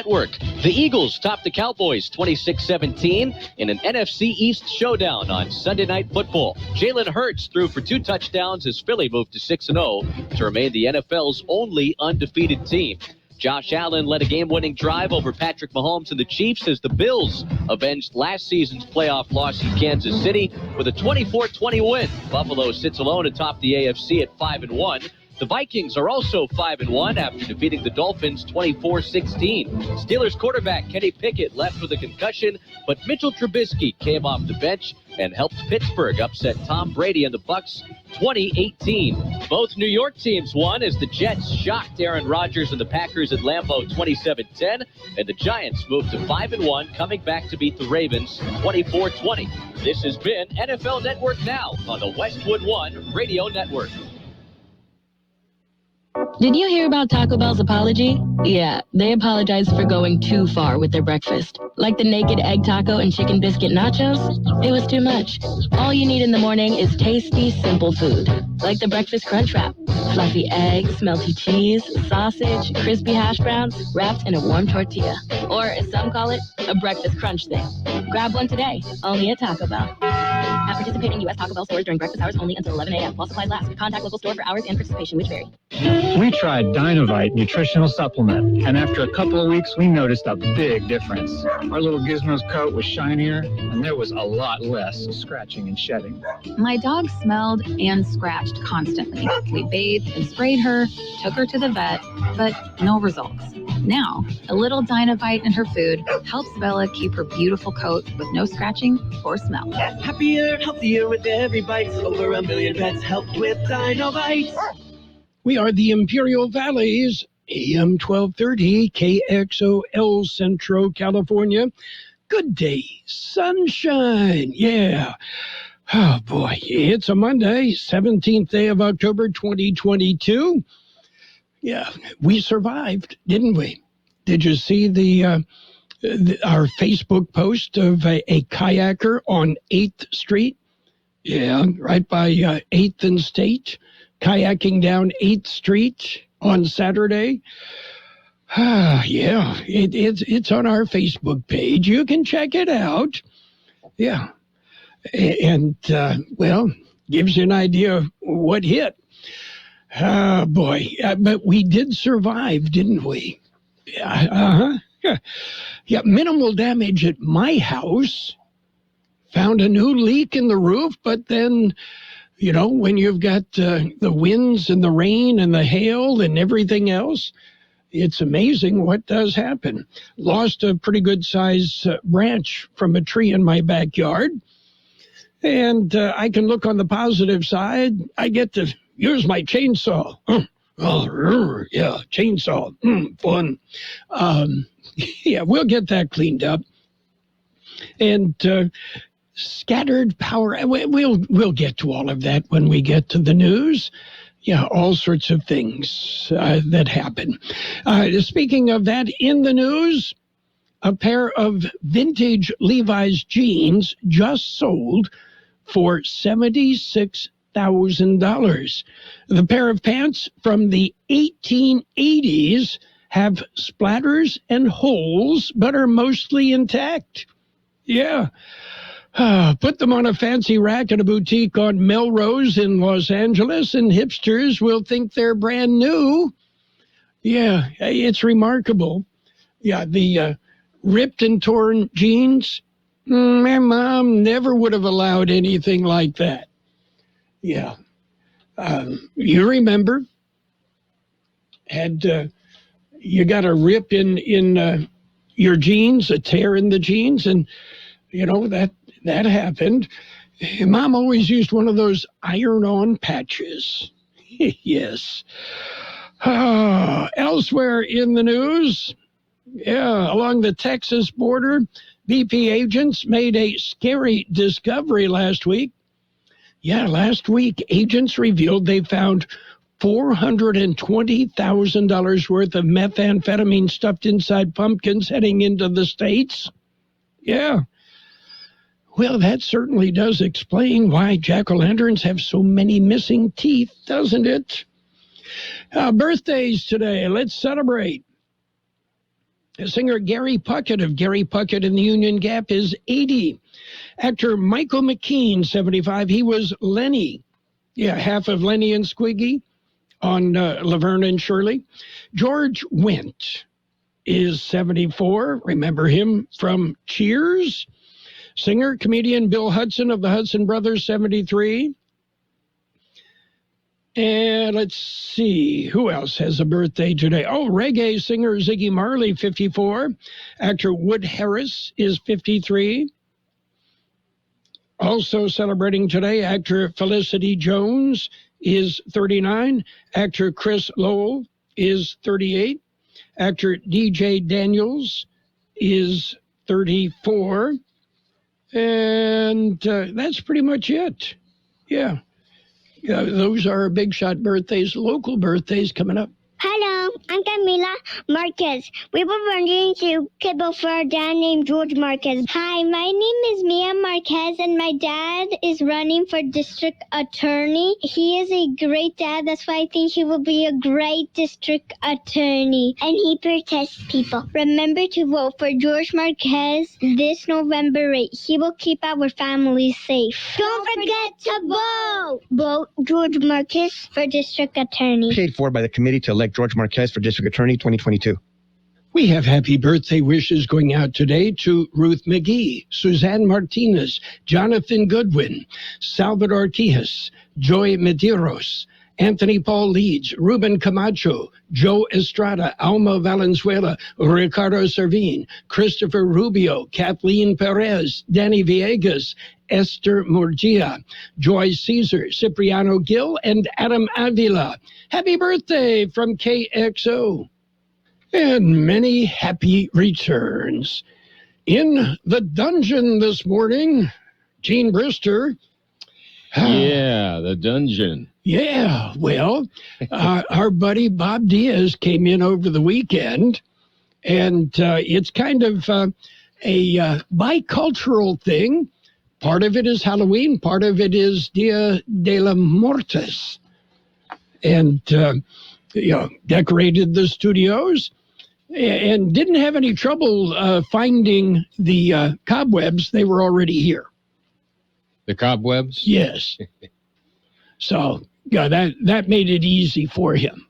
Network. The Eagles topped the Cowboys 26-17 in an NFC East showdown on Sunday Night Football. Jalen Hurts threw for 2 touchdowns as Philly moved to 6-0 to remain the NFL's only undefeated team. Josh Allen led a game-winning drive over Patrick Mahomes and the Chiefs as the Bills avenged last season's playoff loss in Kansas City with a 24-20 win. Buffalo sits alone atop the AFC at 5-1. The Vikings are also 5-1 after defeating the Dolphins 24-16. Steelers quarterback Kenny Pickett left with a concussion, but Mitchell Trubisky came off the bench and helped Pittsburgh upset Tom Brady and the Bucs 20-18. Both New York teams won as the Jets shocked Aaron Rodgers and the Packers at Lambeau 27-10, and the Giants moved to 5-1, coming back to beat the Ravens 24-20. This has been NFL Network Now on the Westwood One Radio Network. Did you hear about Taco Bell's apology? Yeah, they apologized for going too far with their breakfast. Like the naked egg taco and chicken biscuit nachos? It was too much. All you need in the morning is tasty, simple food. Like the breakfast crunch wrap. Fluffy eggs, melty cheese, sausage, crispy hash browns, wrapped in a warm tortilla. Or, as some call it, a breakfast crunch thing. Grab one today, only at Taco Bell. At participating U.S. Taco Bell stores during breakfast hours only until 11 a.m. While supplies last. Contact local store for hours and participation, which vary. We tried Dynovite nutritional supplement, and after a couple of weeks, we noticed a big difference. Our little Gizmo's coat was shinier, and there was a lot less scratching and shedding. My dog smelled and scratched constantly. We bathed and sprayed her, took her to the vet, but no results. Now, a little Dynovite in her food helps Bella keep her beautiful coat with no scratching or smell. Happier, healthier with every bite. Over 1 million pets helped with Dynovite. We are the Imperial Valley's AM 1230 KXOL Centro, California. Good day, sunshine, yeah. Oh boy, it's a Monday, 17th day of October 2022. Yeah, we survived, didn't we? Did you see our Facebook post of a kayaker on 8th Street? Yeah, right by 8th and State, kayaking down 8th Street on Saturday. Yeah, it's on our Facebook page. You can check it out. Yeah, and, well, gives you an idea of what hit. Boy, but we did survive, didn't we? Yeah, minimal damage at my house. Found a new leak in the roof, but then, you know, when you've got the winds and the rain and the hail and everything else, it's amazing what does happen. Lost a pretty good size branch from a tree in my backyard. And I can look on the positive side. I get to use my chainsaw. Oh, yeah, chainsaw. Fun. Yeah, we'll get that cleaned up. And scattered power. We'll get to all of that when we get to the news. Yeah, all sorts of things that happen. Speaking of that, in the news, a pair of vintage Levi's jeans just sold for $76,000. The pair of pants from the 1880s have splatters and holes, but are mostly intact. Yeah. Put them on a fancy rack at a boutique on Melrose in Los Angeles, and hipsters will think they're brand new. Yeah, it's remarkable. Yeah, the ripped and torn jeans, my mom never would have allowed anything like that. Yeah. You remember, you got a rip in your jeans, a tear in the jeans, and, you know, that happened. Mom always used one of those iron-on patches. Yes. Elsewhere in the news, yeah, along the Texas border, BP agents made a scary discovery last week. Yeah, last week, agents revealed they found $420,000 worth of methamphetamine stuffed inside pumpkins heading into the States. Yeah. Well, that certainly does explain why jack-o'-lanterns have so many missing teeth, doesn't it? Birthdays today. Let's celebrate. Singer Gary Puckett of Gary Puckett and the Union Gap is 80. Actor Michael McKean, 75. He was Lenny. Yeah, half of Lenny and Squiggy on Laverne and Shirley. George Wendt is 74. Remember him from Cheers. Singer, comedian Bill Hudson of the Hudson Brothers, 73. And let's see, who else has a birthday today? Oh, reggae singer Ziggy Marley, 54. Actor Wood Harris is 53. Also celebrating today, actor Felicity Jones is 39. Actor Chris Lowell is 38. Actor DJ Daniels is 34. And that's pretty much it. Yeah. Those are big shot birthdays, local birthdays coming up. Hello, I'm Camila Marquez. We were wondering to kibble for a dad named George Marquez. Hi, my name is Mia Marquez, and my dad is running for district attorney. He is a great dad. That's why I think he will be a great district attorney. And he protests people. Remember to vote for George Marquez this November 8. He will keep our families safe. Don't forget to vote! Vote George Marquez for district attorney. Paid for by the committee to elect George Marquez for District Attorney 2022. We have happy birthday wishes going out today to Ruth McGee, Suzanne Martinez, Jonathan Goodwin, Salvador Quijas, Joy Medeiros, Anthony Paul Leeds, Ruben Camacho, Joe Estrada, Alma Valenzuela, Ricardo Servin, Christopher Rubio, Kathleen Perez, Danny Villegas, Esther Murgia, Joy Caesar, Cipriano Gill, and Adam Avila. Happy birthday from KXO. And many happy returns. In the dungeon this morning, Gene Brister. Yeah, the dungeon. Yeah, well, our buddy Bob Diaz came in over the weekend, and it's kind of a bicultural thing. Part of it is Halloween, part of it is Dia de la Muertos. And, decorated the studios and didn't have any trouble finding the cobwebs. They were already here. The cobwebs? Yes. So, yeah, that made it easy for him.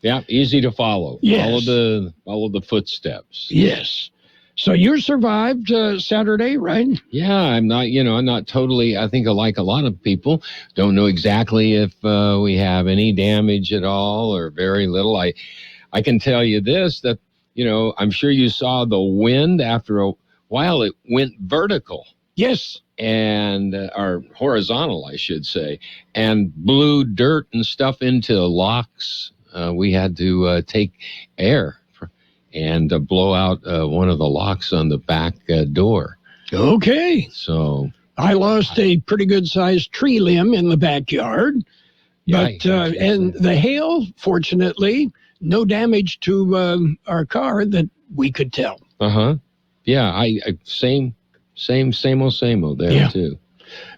Yeah, easy to follow. Yes. Follow the footsteps. Yes. So you survived Saturday, right? Yeah, I'm not totally, I think like a lot of people, don't know exactly if we have any damage at all or very little. I can tell you this, that, I'm sure you saw the wind after a while, it went vertical. Yes. And, or horizontal, I should say, and blew dirt and stuff into locks. We had to take air and blow out one of the locks on the back door. Okay. So I lost a pretty good-sized tree limb in the backyard. Yeah, But and the hail, fortunately, no damage to our car that we could tell. Uh-huh. Yeah, I same old there, too.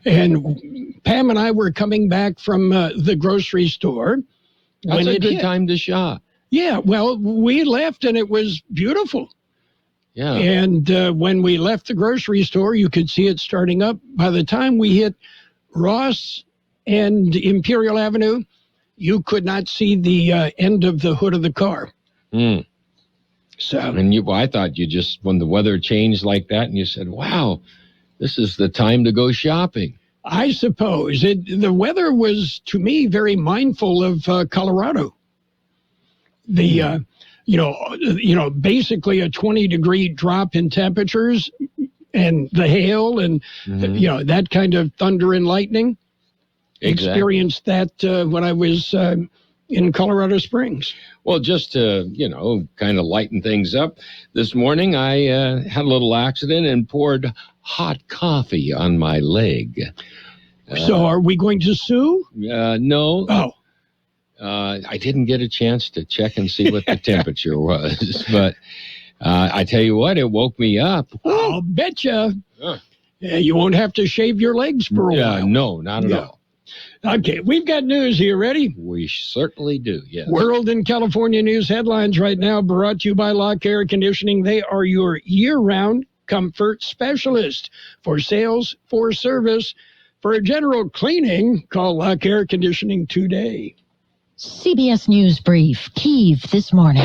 And Pam and I were coming back from the grocery store. That's a good time to shop. Yeah, well, we left and it was beautiful. Yeah. And when we left the grocery store, you could see it starting up. By the time we hit Ross and Imperial Avenue, you could not see the end of the hood of the car. Mm. So, and I thought you just, when the weather changed like that, and you said, wow, this is the time to go shopping. I suppose. The weather was, to me, very mindful of Colorado. The, basically a 20-degree drop in temperatures and the hail and, that kind of thunder and lightning. Exactly. Experienced that when I was in Colorado Springs. Well, just to, kind of lighten things up, this morning I had a little accident and poured hot coffee on my leg. So are we going to sue? No. Oh. I didn't get a chance to check and see what the temperature was, but I tell you what, it woke me up. I'll betcha. You won't have to shave your legs for a while. No, not at all. Okay, we've got news here. Ready? We certainly do, yes. World and California news headlines right now brought to you by Lock Air Conditioning. They are your year-round comfort specialist. For sales, for service, for a general cleaning, call Lock Air Conditioning today. CBS News Brief, Kyiv this morning.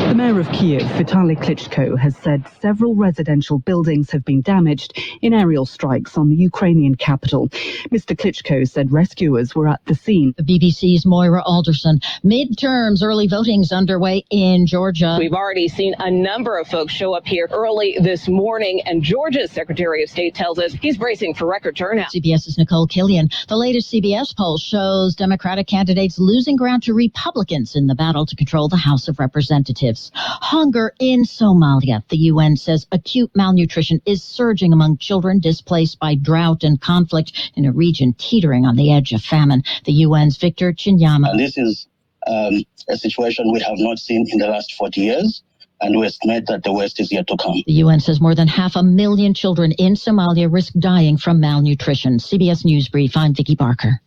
The mayor of Kyiv, Vitaly Klitschko, has said several residential buildings have been damaged in aerial strikes on the Ukrainian capital. Mr. Klitschko said rescuers were at the scene. The BBC's Moira Alderson. Midterms, early voting's underway in Georgia. We've already seen a number of folks show up here early this morning, and Georgia's Secretary of State tells us he's bracing for record turnout. CBS's Nicole Killian. The latest CBS poll shows Democratic candidates losing ground to Republicans in the battle to control the House of Representatives. Hunger in Somalia. The UN says acute malnutrition is surging among children displaced by drought and conflict in a region teetering on the edge of famine. The UN's Victor Chinyama. And this is a situation we have not seen in the last 40 years. And we estimate that the worst is yet to come. The UN says more than 500,000 children in Somalia risk dying from malnutrition. CBS News Brief, I'm Vicki Barker.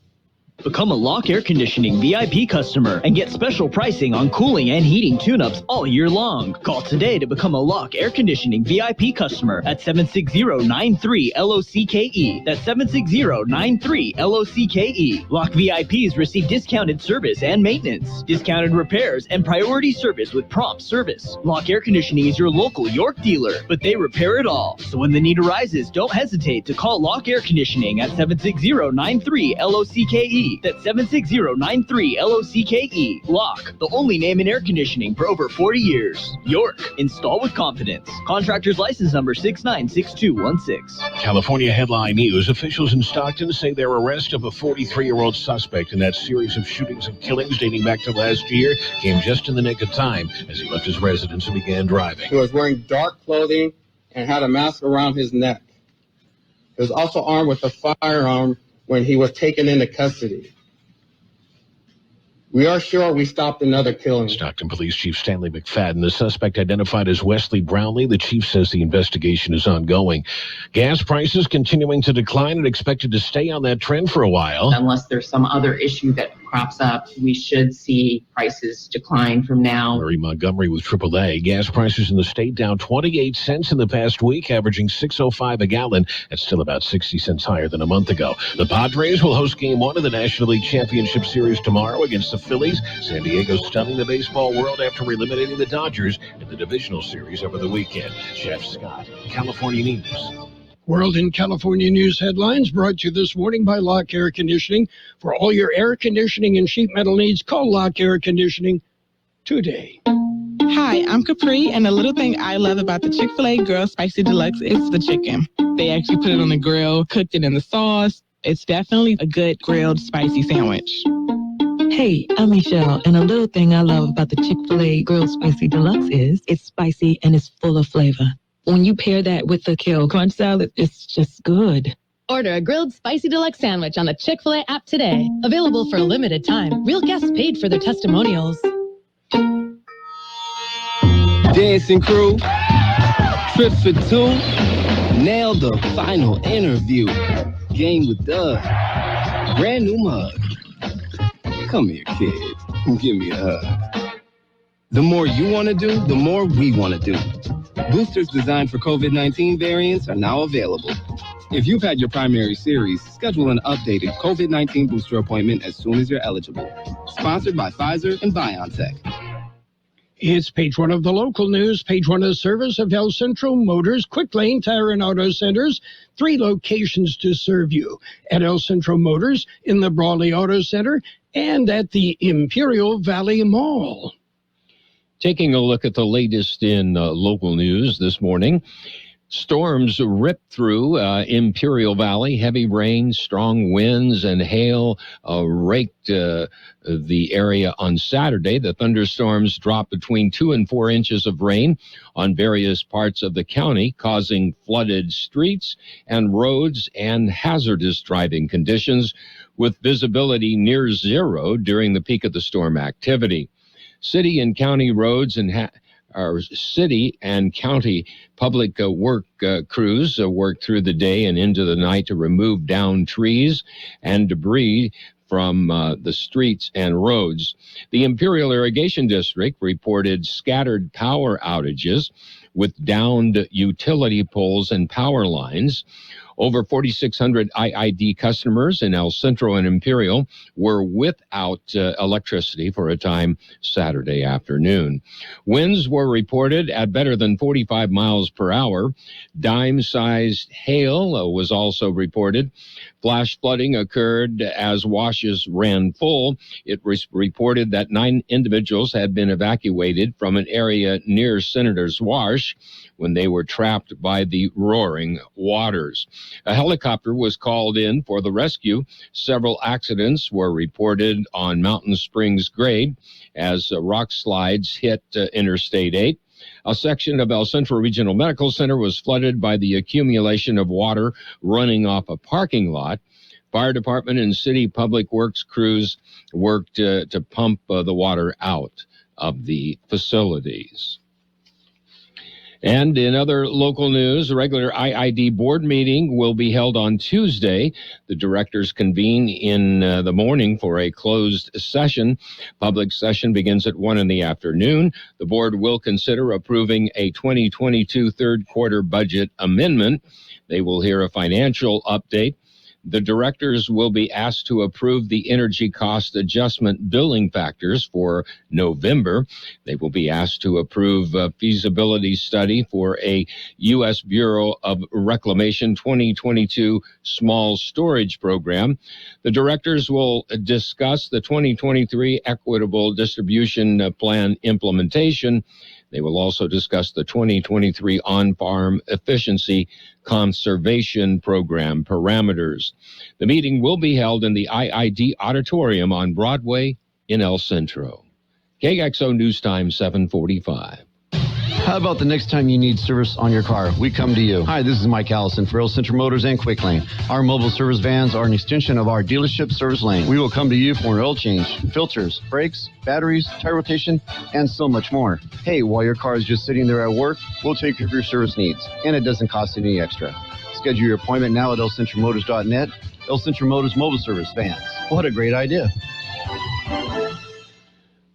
Become a Lock Air Conditioning VIP customer and get special pricing on cooling and heating tune-ups all year long. Call today to become a Lock Air Conditioning VIP customer at 760-93-LOCKE. That's 760-93-LOCKE. Lock VIPs receive discounted service and maintenance, discounted repairs, and priority service with prompt service. Lock Air Conditioning is your local York dealer, but they repair it all. So when the need arises, don't hesitate to call Lock Air Conditioning at 760-93-LOCKE. That's 760-93-LOCKE. Lock, the only name in air conditioning for over 40 years. York, install with confidence. Contractor's license number 696216. California headline news. Officials in Stockton say their arrest of a 43-year-old suspect in that series of shootings and killings dating back to last year came just in the nick of time as he left his residence and began driving. He was wearing dark clothing and had a mask around his neck. He was also armed with a firearm when he was taken into custody. We are sure we stopped another killing. Stockton Police Chief Stanley McFadden, the suspect identified as Wesley Brownlee. The chief says the investigation is ongoing. Gas prices continuing to decline and expected to stay on that trend for a while. Unless there's some other issue that crops up, we should see prices decline from now. Murray Montgomery with AAA. Gas prices in the state down 28 cents in the past week, averaging $6.05 a gallon. That's still about 60 cents higher than a month ago. The Padres will host Game 1 of the National League Championship Series tomorrow against the Phillies. San Diego stunning the baseball world after eliminating the Dodgers in the divisional series over the weekend. Jeff Scott, California News. World in California news headlines brought to you this morning by Lock Air Conditioning. For all your air conditioning and sheet metal needs, call Lock Air Conditioning today. Hi, I'm Capri, and the little thing I love about the Chick-fil-A Grilled Spicy Deluxe is the chicken. They actually put it on the grill, cooked it in the sauce. It's definitely a good grilled spicy sandwich. Hey, I'm Michelle, and a little thing I love about the Chick-fil-A Grilled Spicy Deluxe is it's spicy and it's full of flavor. When you pair that with the kale crunch salad, it's just good. Order a grilled spicy deluxe sandwich on the Chick-fil-A app today. Available for a limited time. Real guests paid for their testimonials. Dancing crew, trip for two, nailed the final interview. Game with Doug, brand new mug. Come here, kid, give me a hug. The more you want to do, the more we want to do. Boosters designed for COVID-19 variants are now available. If you've had your primary series, schedule an updated COVID-19 booster appointment as soon as you're eligible. Sponsored by Pfizer and BioNTech. It's page one of the local news, page one of the service of El Centro Motors, Quick Lane Tire and Auto Centers. 3 locations to serve you at El Centro Motors, in the Brawley Auto Center, and at the Imperial Valley Mall. Taking a look at the latest in local news this morning. Storms ripped through Imperial Valley. Heavy rain, strong winds, and hail raked the area on Saturday. The thunderstorms dropped between 2 and 4 inches of rain on various parts of the county, causing flooded streets and roads and hazardous driving conditions with visibility near zero during the peak of the storm activity. City and county roads and our city and county public work crews worked through the day and into the night to remove downed trees and debris from the streets and roads. The Imperial Irrigation District reported scattered power outages with downed utility poles and power lines. Over 4,600 IID customers in El Centro and Imperial were without electricity for a time Saturday afternoon. Winds were reported at better than 45 miles per hour. Dime-sized hail was also reported. Flash flooding occurred as washes ran full. It was reported that 9 individuals had been evacuated from an area near Senator's Wash when they were trapped by the roaring waters. A helicopter was called in for the rescue. Several accidents were reported on Mountain Springs grade as rock slides hit Interstate 8. A section of El Centro Regional Medical Center was flooded by the accumulation of water running off a parking lot. Fire department and city public works crews worked to pump the water out of the facilities. And in other local news, a regular IID board meeting will be held on Tuesday. The directors convene in the morning for a closed session. Public session begins at 1 in the afternoon. The board will consider approving a 2022 third quarter budget amendment. They will hear a financial update. The directors will be asked to approve the energy cost adjustment billing factors for November. They will be asked to approve a feasibility study for a U.S. Bureau of Reclamation 2022 small storage program. The directors will discuss the 2023 Equitable Distribution Plan implementation. They will also discuss the 2023 On-Farm Efficiency Conservation Program parameters. The meeting will be held in the IID Auditorium on Broadway in El Centro. KXO News Time 745. How about the next time you need service on your car? We come to you. Hi, this is Mike Allison for Real Centro Motors and Quick Lane. Our mobile service vans are an extension of our dealership service lane. We will come to you for an oil change, filters, brakes, batteries, tire rotation, and so much more. Hey, while your car is just sitting there at work, we'll take care of your service needs, and it doesn't cost any extra. Schedule your appointment now at elcentromotors.net. El Centro Motors Mobile Service Vans. What a great idea.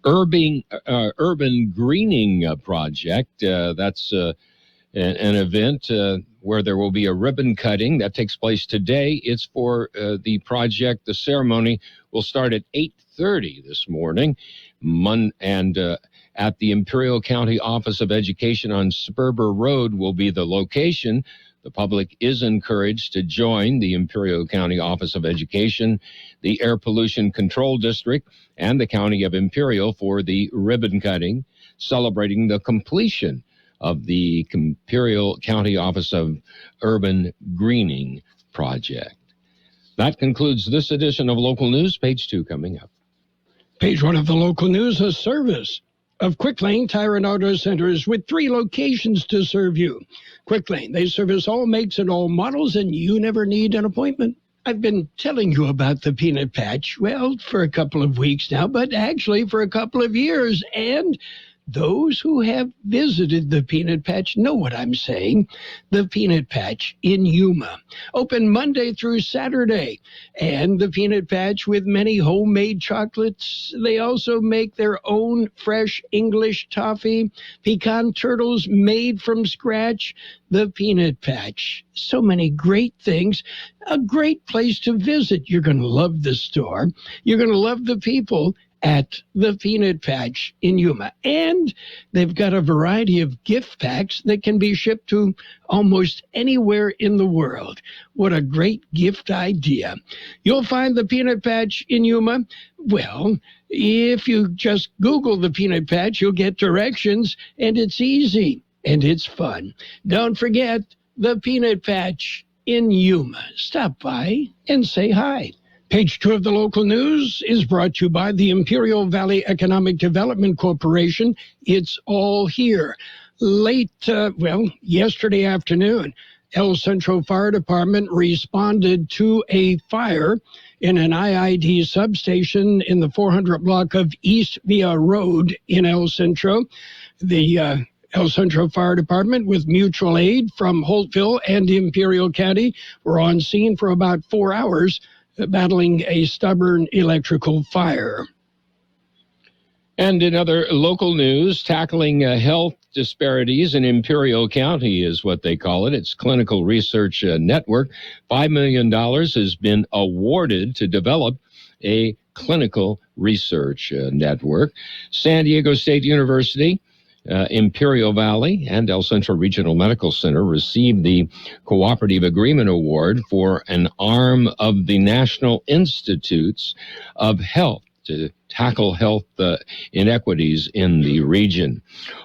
Urban Greening Project. That's an event where there will be a ribbon cutting that takes place today. It's for the project. The ceremony will start at 8:30 this morning. At the Imperial County Office of Education on Sperber Road will be the location. The public is encouraged to join the Imperial County Office of Education, the Air Pollution Control District, and the County of Imperial for the ribbon cutting, celebrating the completion of the Imperial County Office of Urban Greening Project. That concludes this edition of Local News. Page 2 coming up. Page 1 of the local news, a service of Quick Lane Tire and Auto Centers with 3 locations to serve you. Quick Lane, they service all makes and all models, and you never need an appointment. I've been telling you about the peanut patch, well, for a couple of weeks now, but actually for a couple of years, and those who have visited the Peanut Patch know what I'm saying. The Peanut Patch in Yuma, open Monday through Saturday. And the Peanut Patch with many homemade chocolates. They also make their own fresh English toffee, pecan turtles made from scratch. The Peanut Patch. So many great things. A great place to visit. You're going to love the store. You're going to love the people at the Peanut Patch in Yuma. And they've got a variety of gift packs that can be shipped to almost anywhere in the world. What a great gift idea. You'll find the Peanut Patch in Yuma. Well, if you just Google the Peanut Patch, you'll get directions, and it's easy, and it's fun. Don't forget the Peanut Patch in Yuma. Stop by and say hi. Page 2 of the local news is brought to you by the Imperial Valley Economic Development Corporation. It's all here. Yesterday afternoon, El Centro Fire Department responded to a fire in an IID substation in the 400 block of East Via Road in El Centro. The El Centro Fire Department, with mutual aid from Holtville and Imperial County, were on scene for about 4 hours, battling a stubborn electrical fire. And in other local news, tackling health disparities in Imperial County is what they call it. It's Clinical Research Network. $5 million has been awarded to develop a clinical research network. San Diego State University, Imperial Valley, and El Centro Regional Medical Center received the Cooperative Agreement Award for an arm of the National Institutes of Health to tackle health inequities in the region.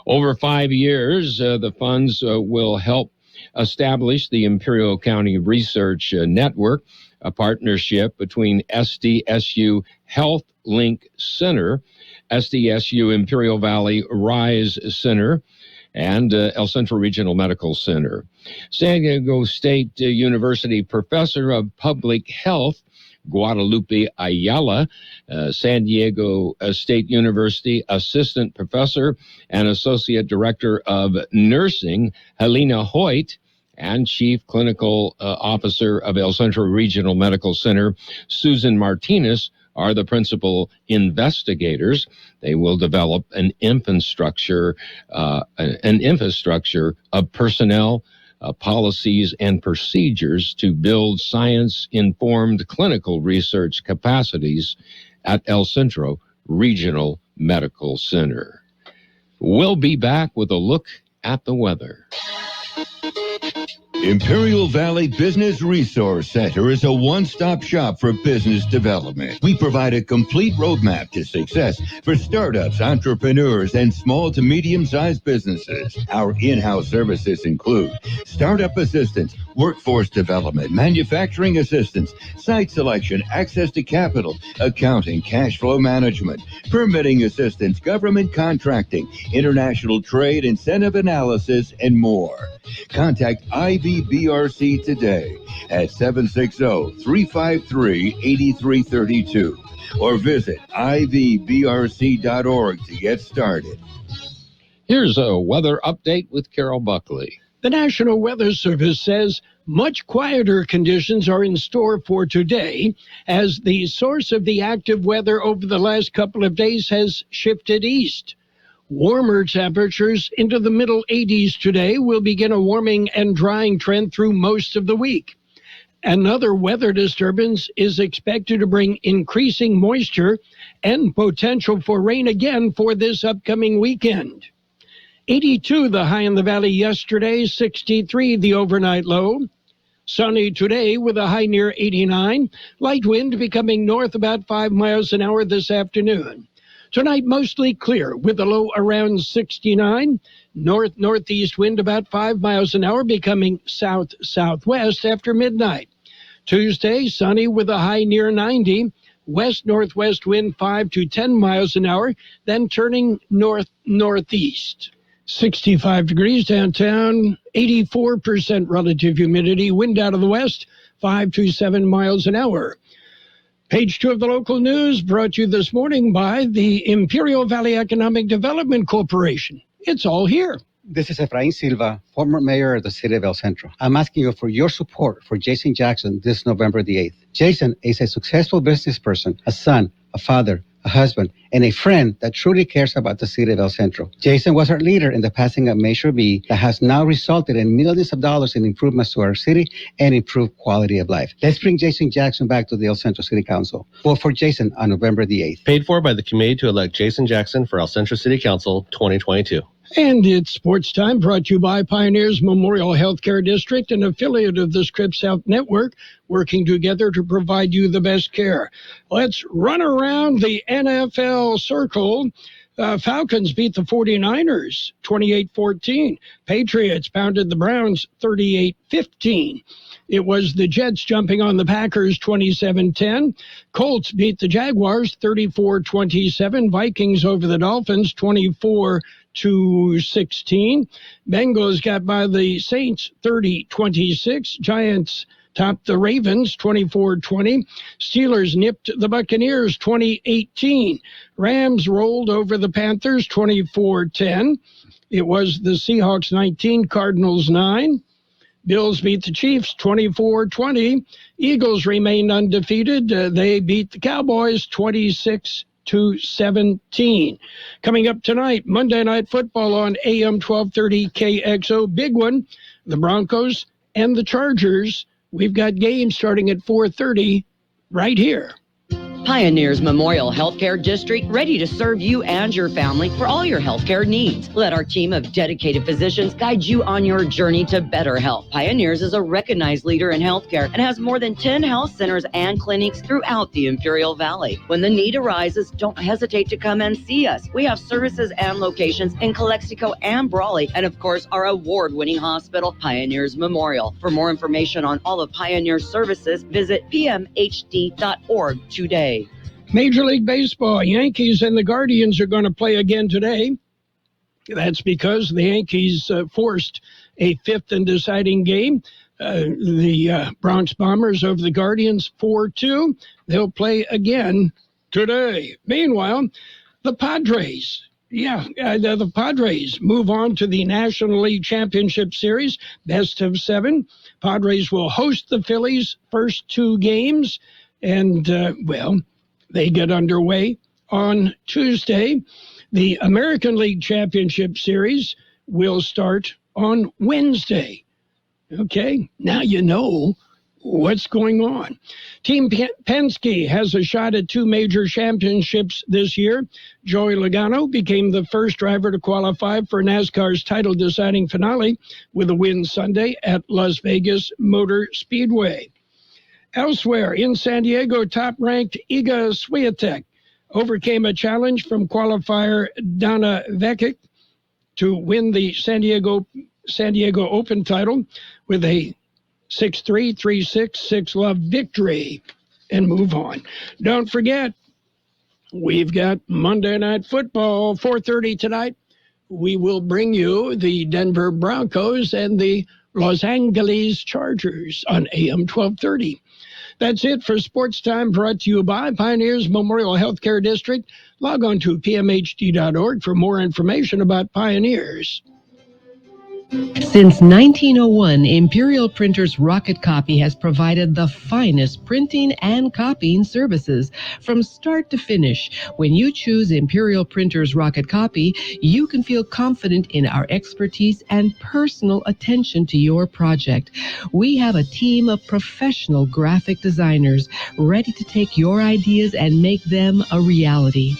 Over 5 years, the funds will help establish the Imperial County Research Network, a partnership between SDSU Health Link Center, SDSU Imperial Valley Rise Center, and El Centro Regional Medical Center. San Diego State University Professor of Public Health Guadalupe Ayala, San Diego State University Assistant Professor and Associate Director of Nursing Helena Hoyt, and Chief Clinical Officer of El Centro Regional Medical Center Susan Martinez are the principal investigators. They will develop an infrastructure of personnel, policies, and procedures to build science-informed clinical research capacities at El Centro Regional Medical Center. We'll be back with a look at the weather. Imperial Valley Business Resource Center is a one-stop shop for business development. We provide a complete roadmap to success for startups, entrepreneurs, and small to medium-sized businesses. Our in-house services include startup assistance, workforce development, manufacturing assistance, site selection, access to capital, accounting, cash flow management, permitting assistance, government contracting, international trade, incentive analysis, and more. Contact IVBRC today at 760-353-8332 or visit ivbrc.org to get started. Here's a weather update with Carroll Buckley. The National Weather Service says much quieter conditions are in store for today as the source of the active weather over the last couple of days has shifted east. Warmer temperatures into the middle 80s today will begin a warming and drying trend through most of the week. Another weather disturbance is expected to bring increasing moisture and potential for rain again for this upcoming weekend. 82 the high in the valley yesterday, 63 the overnight low. Sunny today with a high near 89. Light wind becoming north about 5 miles an hour this afternoon. Tonight, mostly clear with a low around 69. Northeast wind about 5 miles an hour, becoming south-southwest after midnight. Tuesday, sunny with a high near 90. West-northwest wind 5 to 10 miles an hour, then turning north-northeast. 65 degrees downtown, 84% relative humidity, wind out of the west, 5 to 7 miles an hour. Page 2 of the local news brought to you this morning by the Imperial Valley Economic Development Corporation. It's all here. This is Efrain Silva, former mayor of the city of El Centro. I'm asking you for your support for Jason Jackson this November the 8th. Jason is a successful business person, a son, a father, a husband, and a friend that truly cares about the city of El Centro. Jason was our leader in the passing of Measure B that has now resulted in millions of dollars in improvements to our city and improved quality of life. Let's bring Jason Jackson back to the El Centro City Council. Vote for Jason on November the 8th. Paid for by the committee to elect Jason Jackson for El Centro City Council 2022. And it's sports time, brought to you by Pioneers Memorial Healthcare District, an affiliate of the Scripps Health Network, working together to provide you the best care. Let's run around the NFL circle. Falcons beat the 49ers 28-14. Patriots pounded the Browns 38-15. It was the Jets jumping on the Packers 27-10. Colts beat the Jaguars 34-27. Vikings over the Dolphins 24-16. Bengals got by the Saints 30-26. Giants topped the Ravens 24-20. Steelers nipped the Buccaneers 20-18. Rams rolled over the Panthers 24-10. It was the Seahawks 19, Cardinals 9. Bills beat the Chiefs 24-20. Eagles remained undefeated. They beat the Cowboys 26-17. Coming up tonight, Monday Night Football on AM 1230 KXO. Big one, the Broncos and the Chargers. We've got games starting at 4:30 right here. Pioneers Memorial Healthcare District, ready to serve you and your family for all your healthcare needs. Let our team of dedicated physicians guide you on your journey to better health. Pioneers is a recognized leader in healthcare and has more than 10 health centers and clinics throughout the Imperial Valley. When the need arises, don't hesitate to come and see us. We have services and locations in Calexico and Brawley, and of course, our award-winning hospital, Pioneers Memorial. For more information on all of Pioneer's services, visit pmhd.org today. Major League Baseball, Yankees and the Guardians are going to play again today. That's because the Yankees forced a fifth and deciding game. The Bronx Bombers over the Guardians 4-2. They'll play again today. Meanwhile, the Padres. The Padres move on to the National League Championship Series, best of 7. Padres will host the Phillies first 2 games. And, they get underway on Tuesday. The American League Championship Series will start on Wednesday. Okay, now you know what's going on. Team Penske has a shot at 2 major championships this year. Joey Logano became the first driver to qualify for NASCAR's title-deciding finale with a win Sunday at Las Vegas Motor Speedway. Elsewhere, in San Diego, top-ranked Iga Swiatek overcame a challenge from qualifier Dana Vekic to win the San Diego Open title with a 6-3, 3-6, 6-love victory and move on. Don't forget, we've got Monday Night Football, 4:30 tonight. We will bring you the Denver Broncos and the Los Angeles Chargers on AM 1230. That's it for Sports Time, brought to you by Pioneers Memorial Healthcare District. Log on to pmhd.org for more information about Pioneers. Since 1901, Imperial Printers Rocket Copy has provided the finest printing and copying services from start to finish. When you choose Imperial Printers Rocket Copy, you can feel confident in our expertise and personal attention to your project. We have a team of professional graphic designers ready to take your ideas and make them a reality.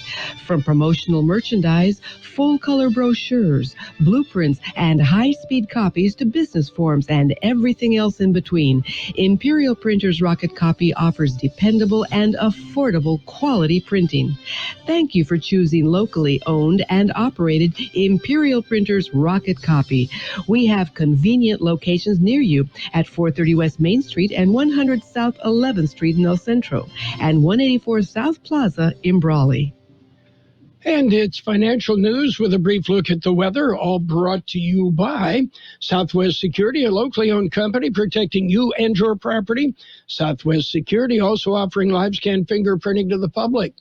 From promotional merchandise, full-color brochures, blueprints, and high-speed copies to business forms and everything else in between, Imperial Printers Rocket Copy offers dependable and affordable quality printing. Thank you for choosing locally owned and operated Imperial Printers Rocket Copy. We have convenient locations near you at 430 West Main Street and 100 South 11th Street in El Centro and 184 South Plaza in Brawley. And it's financial news with a brief look at the weather, all brought to you by Southwest Security, a locally owned company protecting you and your property. Southwest Security also offering live scan fingerprinting to the public.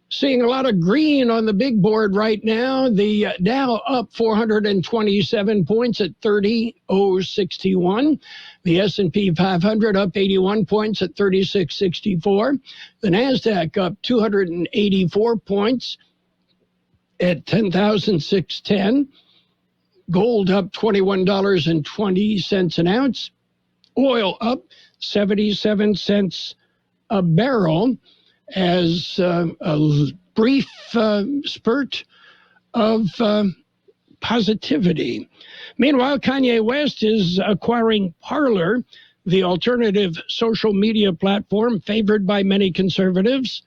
Seeing a lot of green on the big board right now. The Dow up 427 points at 30,061. The S&P 500 up 81 points at 3664. The NASDAQ up 284 points at 10,610. Gold up $21.20 an ounce. Oil up 77 cents a barrel as a brief spurt of positivity. Meanwhile, Kanye West is acquiring Parler, the alternative social media platform favored by many conservatives.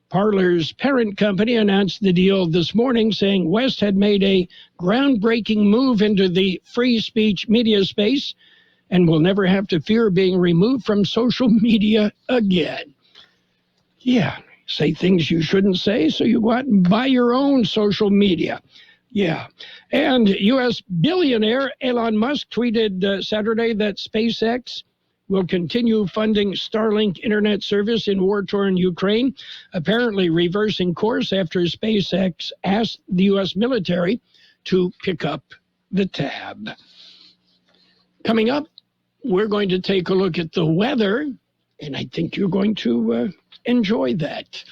Parler's parent company announced the deal this morning, saying West had made a groundbreaking move into the free speech media space and will never have to fear being removed from social media again. Yeah, say things you shouldn't say, so you go out and buy your own social media. Yeah. And U.S. billionaire Elon Musk tweeted Saturday that SpaceX will continue funding Starlink internet service in war-torn Ukraine, apparently reversing course after SpaceX asked the U.S. military to pick up the tab. Coming up, we're going to take a look at the weather, and I think you're going to enjoy that.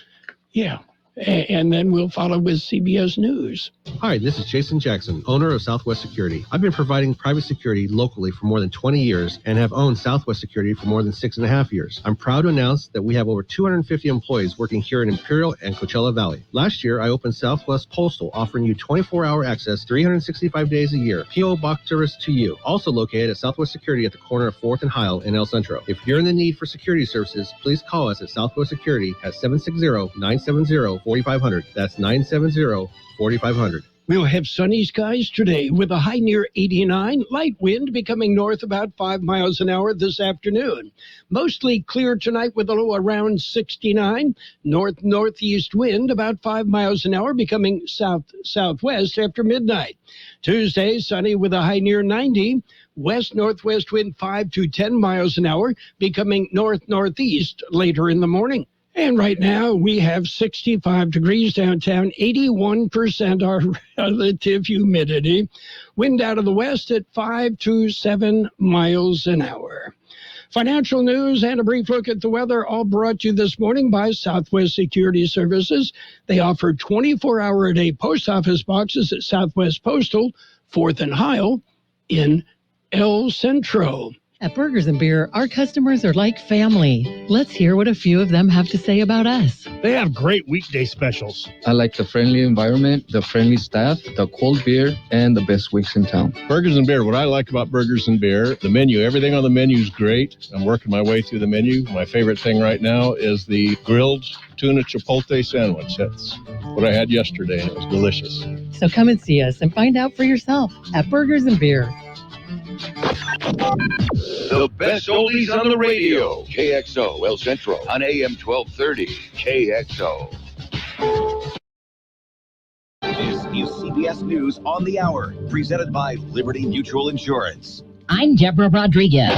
Yeah. And then we'll follow with CBS News. Hi, this is Jason Jackson, owner of Southwest Security. I've been providing private security locally for more than 20 years and have owned Southwest Security for more than 6.5 years. I'm proud to announce that we have over 250 employees working here in Imperial and Coachella Valley. Last year, I opened Southwest Postal, offering you 24-hour access 365 days a year. P.O. Box service to you. Also located at Southwest Security at the corner of 4th and Heil in El Centro. If you're in the need for security services, please call us at Southwest Security at 760-970-4500. That's 970-4500. We'll have sunny skies today with a high near 89, light wind becoming north about 5 miles an hour this afternoon. Mostly clear tonight with a low around 69, north-northeast wind about 5 miles an hour becoming south-southwest after midnight. Tuesday, sunny with a high near 90, west-northwest wind 5 to 10 miles an hour becoming north-northeast later in the morning. And right now, we have 65 degrees downtown, 81% our relative humidity. Wind out of the west at 5 to 7 miles an hour. Financial news and a brief look at the weather, all brought to you this morning by Southwest Security Services. They offer 24-hour-a-day post office boxes at Southwest Postal, 4th and Heil in El Centro. At Burgers and Beer, our customers are like family. Let's hear what a few of them have to say about us. They have great weekday specials. I like the friendly environment, the friendly staff, the cold beer, and the best wings in town. Burgers and Beer, what I like about Burgers and Beer, the menu, everything on the menu is great. I'm working my way through the menu. My favorite thing right now is the grilled tuna chipotle sandwich. That's what I had yesterday, and it was delicious. So come and see us and find out for yourself at Burgers and Beer. The best oldies on the radio. KXO El Centro on AM 1230. KXO. This is CBS News on the Hour, presented by Liberty Mutual Insurance. I'm Deborah Rodriguez.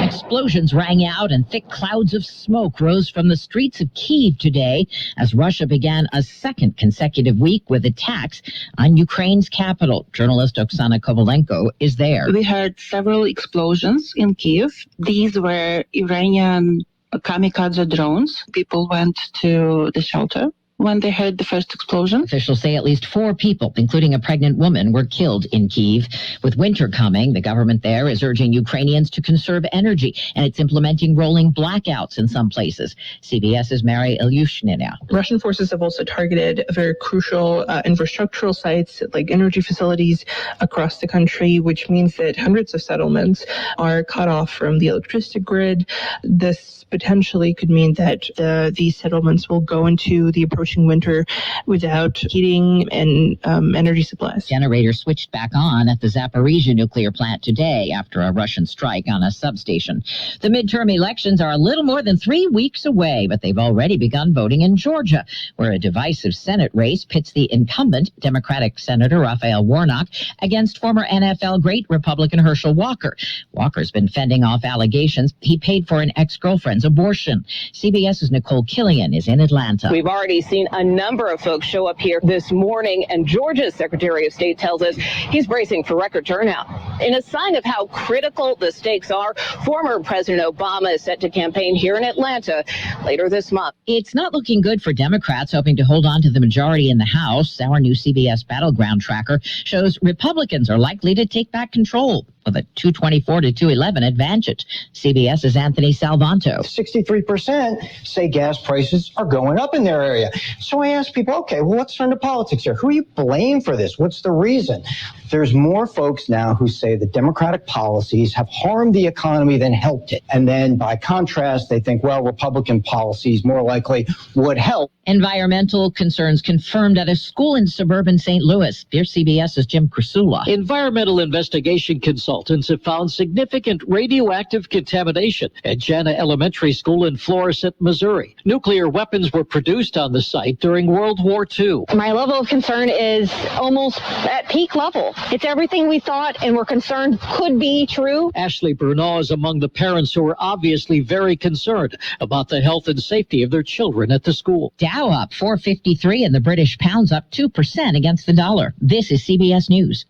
Explosions rang out and thick clouds of smoke rose from the streets of Kyiv today as Russia began a second consecutive week with attacks on Ukraine's capital. Journalist Oksana Kovalenko is there. We heard several explosions in Kyiv. These were Iranian kamikaze drones. People went to the shelter when they heard the first explosion. Officials say at least 4 people, including a pregnant woman, were killed in Kyiv. With winter coming, the government there is urging Ukrainians to conserve energy, and it's implementing rolling blackouts in some places. CBS's Mary Ilyushnina. Russian forces have also targeted very crucial infrastructural sites like energy facilities across the country, which means that hundreds of settlements are cut off from the electricity grid. This potentially could mean that these settlements will go into the approaching winter without heating and energy supplies. Generators switched back on at the Zaporizhia nuclear plant today after a Russian strike on a substation. The midterm elections are a little more than 3 weeks away, but they've already begun voting in Georgia, where a divisive Senate race pits the incumbent Democratic Senator Raphael Warnock against former NFL great Republican Herschel Walker. Walker's been fending off allegations he paid for an ex-girlfriend's abortion. CBS's Nicole Killian is in Atlanta. We've already seen a number of folks show up here this morning, and Georgia's Secretary of State tells us he's bracing for record turnout. In a sign of how critical the stakes are, former President Obama is set to campaign here in Atlanta later this month. It's not looking good for Democrats hoping to hold on to the majority in the House. Our new CBS Battleground Tracker shows Republicans are likely to take back control with a 224 to 211 advantage. CBS's Anthony Salvanto. 63% say gas prices are going up in their area. So I ask people, okay, well, let's turn to politics here. Who do you blame for this? What's the reason? There's more folks now who say that Democratic policies have harmed the economy than helped it. And then by contrast, they think, well, Republican policies more likely would help. Environmental concerns confirmed at a school in suburban St. Louis. Here's CBS's Jim Krasula. Environmental investigation consultants consultants have found significant radioactive contamination at Jana Elementary School in Florissant, Missouri. Nuclear weapons were produced on the site during World War II. My level of concern is almost at peak level. It's everything we thought and were concerned could be true. Ashley Bruneau is among the parents who are obviously very concerned about the health and safety of their children at the school. Dow up 453 and the British pound's up 2% against the dollar. This is CBS News.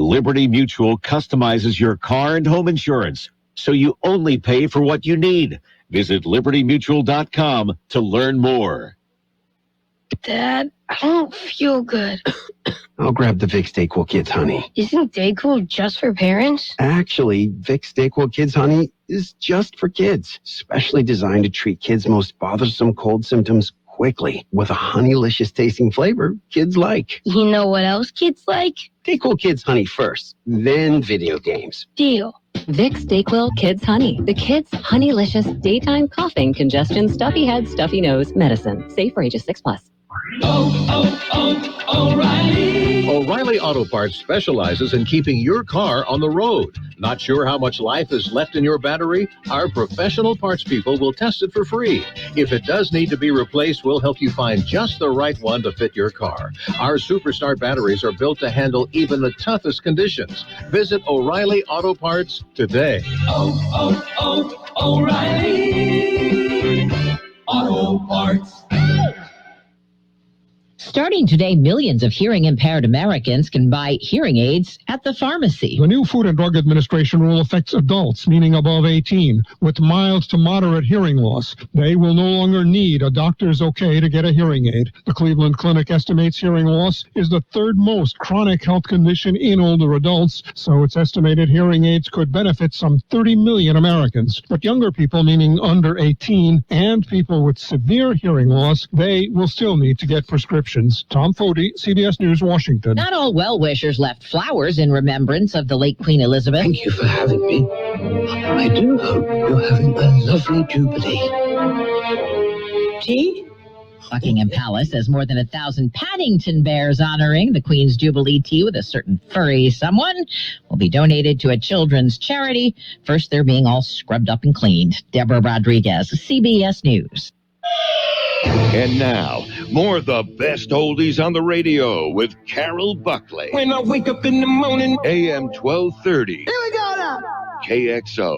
Liberty Mutual customizes your car and home insurance, so you only pay for what you need. Visit libertymutual.com to learn more. Dad, I don't feel good. I'll grab the Vicks DayQuil Kids Honey. Isn't DayQuil just for parents? Actually, Vicks DayQuil Kids Honey is just for kids, specially designed to treat kids' most bothersome cold symptoms quickly with a honeylicious tasting flavor kids like. You know what else kids like? DayQuil Kids Honey first, then video games. Deal. Vicks DayQuil Kids Honey. The kids' honeylicious daytime coughing, congestion, stuffy head, stuffy nose medicine. Safe for ages 6+. O'Reilly Auto Parts specializes in keeping your car on the road. Not sure how much life is left in your battery? Our professional parts people will test it for free. If it does need to be replaced, we'll help you find just the right one to fit your car. Our Superstar batteries are built to handle even the toughest conditions. Visit O'Reilly Auto Parts today. O'Reilly Auto Parts. Starting today, millions of hearing-impaired Americans can buy hearing aids at the pharmacy. The new Food and Drug Administration rule affects adults, meaning above 18, with mild to moderate hearing loss. They will no longer need a doctor's okay to get a hearing aid. The Cleveland Clinic estimates hearing loss is the third most chronic health condition in older adults, so it's estimated hearing aids could benefit some 30 million Americans. But younger people, meaning under 18, and people with severe hearing loss, they will still need to get prescriptions. Tom Foti, CBS News, Washington. Not all well-wishers left flowers in remembrance of the late Queen Elizabeth. Thank you for having me. I do hope you're having a lovely jubilee. Tea? Buckingham Palace has more than 1,000 Paddington bears honoring the Queen's Jubilee tea with a certain furry someone will be donated to a children's charity. First, they're being all scrubbed up and cleaned. Deborah Rodriguez, CBS News. And now, more of the best oldies on the radio with Carroll Buckley. When I wake up in the morning. AM 1230. Here we go now. KXO.